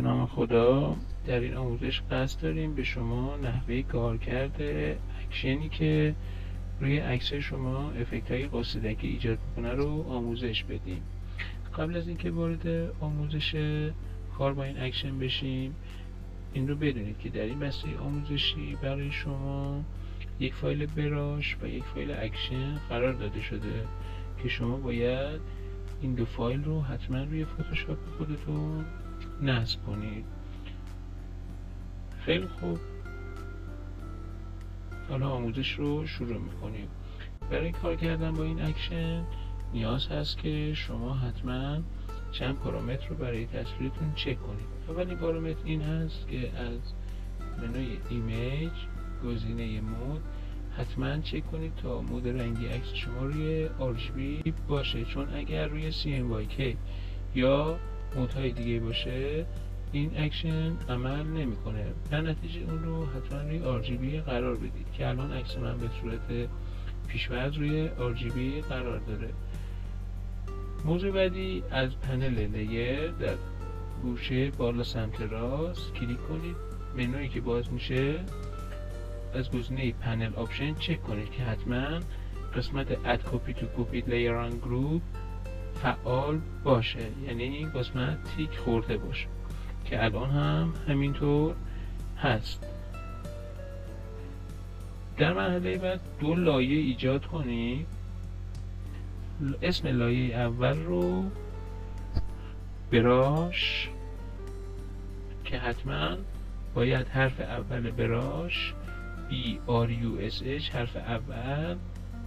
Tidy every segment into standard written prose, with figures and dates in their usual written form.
به نام خدا. در این آموزش قصد داریم به شما نحوه کارکرد اکشنی که روی عکس شما افکت های قاصدکی ایجاد میکنه رو آموزش بدیم. قبل از اینکه وارد آموزش کار با این اکشن بشیم، این رو بدونید که در این بسته آموزشی برای شما یک فایل براش و یک فایل اکشن قرار داده شده که شما باید این دو فایل رو حتما روی فتوشاپ خودتون نصب کنید. خیلی خوب، حالا آموزش رو شروع میکنیم. برای کار کردن با این اکشن نیاز هست که شما حتما چند پارامتر رو برای تصویرتون چک کنید. اولین پارامتر این هست که از منوی ایمیج گزینه مود حتما چک کنید تا مود رنگی عکس شما روی RGB باشه، چون اگر روی CMYK یا مودهای دیگه باشه این اکشن عمل نمیکنه. در نتیجه اون رو حتما روی RGB قرار بدید که الان عکس من به صورت پیش‌فرض روی RGB قرار داره. موضوع بعدی، از پنل لیر در گوشه بالا سمت راست کلیک کنید. منویی که باز میشه از گزینه پنل آپشن چک کنید که حتما قسمت Add Copy to Copied Layer on Group فعال باشه، یعنی این قسمت تیک خورده باشه که الان هم همینطور هست. در مرحله بعد دو لایه ایجاد کنید. اسم لایه اول رو براش که حتما باید حرف اول براش BRUSH حرف اول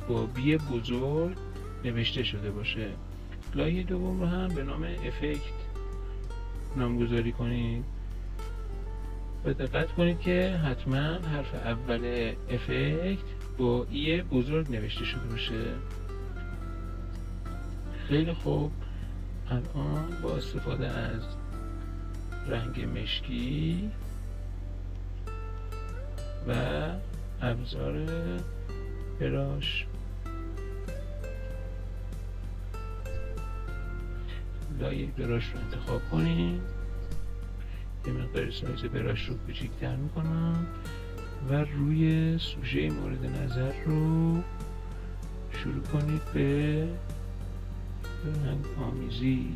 با بی بزرگ نوشته شده باشه. لایه دوم رو هم به نام افکت نامگذاری کنید و دقت کنید که حتما حرف اول افکت با ای بزرگ نوشته شده باشه. خیلی خوب، الان با استفاده از رنگ مشکی و ابزار براش لایه براش رو انتخاب کنید. یه مقدار سایز براش رو کوچیک‌تر میکنم و روی سوژه مورد نظر رو شروع کنید به رنگ آمیزی.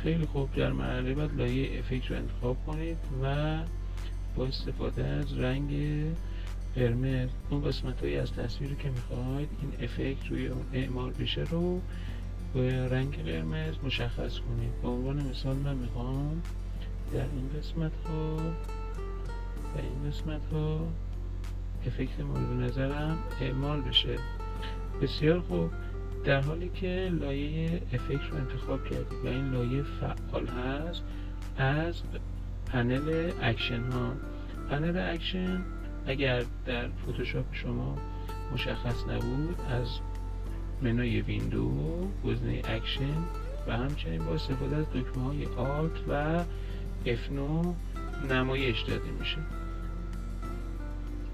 خیلی خوب، در مرحله بعد لایه افکت رو انتخاب کنید و با استفاده از رنگ قرمز اون قسمت‌هایی از تصویری که میخواید این افکت روی اون اعمال بشه رو با رنگ قرمز مشخص کنید. به عنوان مثال من میخوام در این قسمت ها و این قسمت ها افکت مورد نظرم اعمال بشه. بسیار خوب، در حالی که لایه افکت رو انتخاب کردید و این لایه فعال هست، از پنل اکشن ها، پنل اکشن اگر در فتوشاپ شما مشخص نبود، از منوی ویندو گزینه اکشن و همچنین با استفاده از دکمه های آلت و F9 نمایش داده میشه.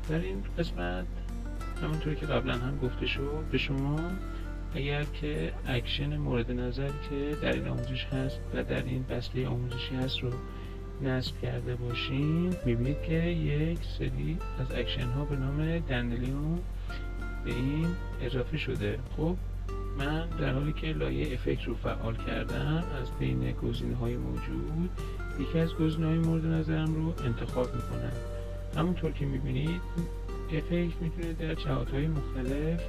در این قسمت همونطور که قبلا هم گفته شد به شما اگر که اکشن مورد نظر که در این آموزش هست و در این بسته آموزشی هست رو نصب کرده باشین، میبینید که یک سری از اکشن ها به نام دندلیون به این اضافه شده. خب من در حالی که لایه افکت رو فعال کردم از بین گزینه های موجود یکی از گزینه های مورد نظرم رو انتخاب میکنم. همونطور که میبینید افکت میتونه در جهات های مختلف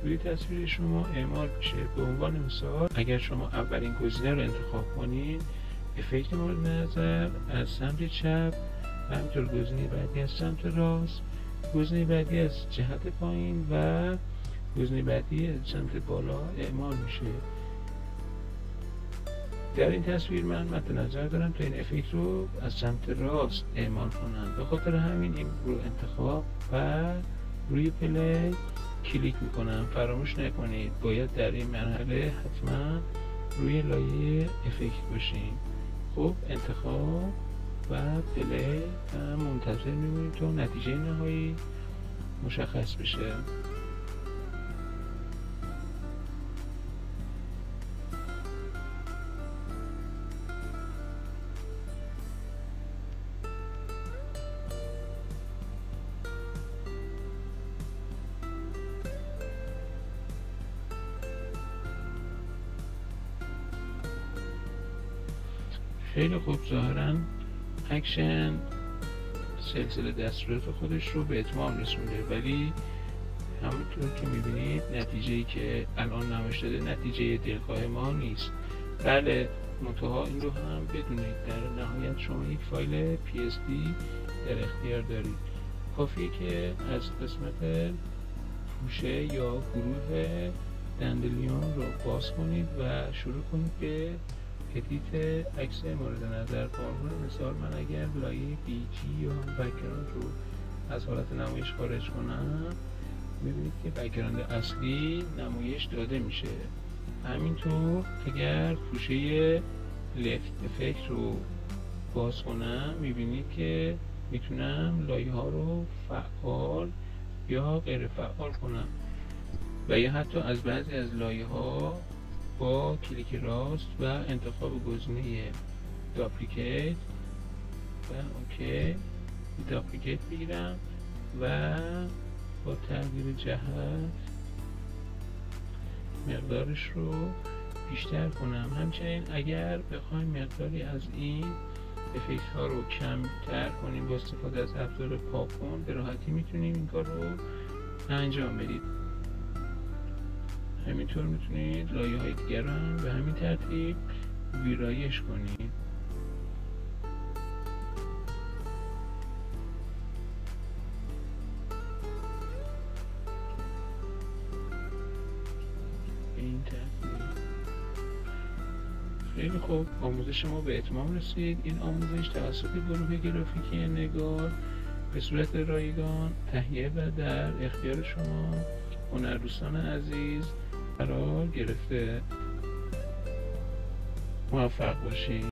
روی تصویر شما اعمال بشه. به عنوان مثال اگر شما اولین گزینه رو انتخاب کنید، افکت مورد نظر از سمت چپ و همینطور گزینه بعدی از سمت راست گزینه بعدی از جهت پایین و گزینه بعدی از سمت بالا اعمال میشه. در این تصویر من مد نظر دارم تا این افکت رو از سمت راست اعمال کنم، به خاطر همین این رو انتخاب و روی پلی کلیک میکنم. فراموش نکنید باید در این مرحله حتما روی لایه افکت باشیم. خب انتخاب و پلی و منتظر میمونیم تا نتیجه نهایی مشخص بشه. خیلی خوب، ظاهرا اکشن سلسله دستورات خودش رو به اتمام رسونده، ولی همونطور که میبینید نتیجه‌ای که الان نمایش داده نتیجه دلخواه ما نیست. بله، منتها این رو هم بدونید در نهایت شما یک فایل PSD در اختیار دارید. کافیه که از قسمت پوشه یا گروه دندلیون رو باز کنید و شروع کنید به ادیت عکس مورد نظر. قانون مثال من اگر لایه BG یا بک‌گراند رو از حالت نمایش خارج کنم، میبینید که بک‌گراند اصلی نمایش داده میشه. همینطور اگر پوشه لفت افکت رو باز کنم، میبینید که میتونم لایه ها رو فعال یا غیر فعال کنم و یا حتی از بعضی از لایه ها با کلیک راست و انتخاب گزینه داپلیکیت و اوکی داپلیکیت بگیرم و با تغییر جهت مقدارش رو بیشتر کنم. همچنین اگر بخوایم مقداری از این افکت ها رو کمتر کنیم با استفاده از ابزار پاکن، به راحتی میتونیم این کار رو انجام بدید. همینطور میتونید لایه های دیگر رو هم به همین ترتیب ویرایش کنید. این ترتیب. خیلی خوب، آموزش ما به اتمام رسید. این آموزش توسط گروه گرافیکی نگار به صورت رایگان تهیه و در اختیار شما هنردوستان عزیز قرار گرفته. موفق باشید.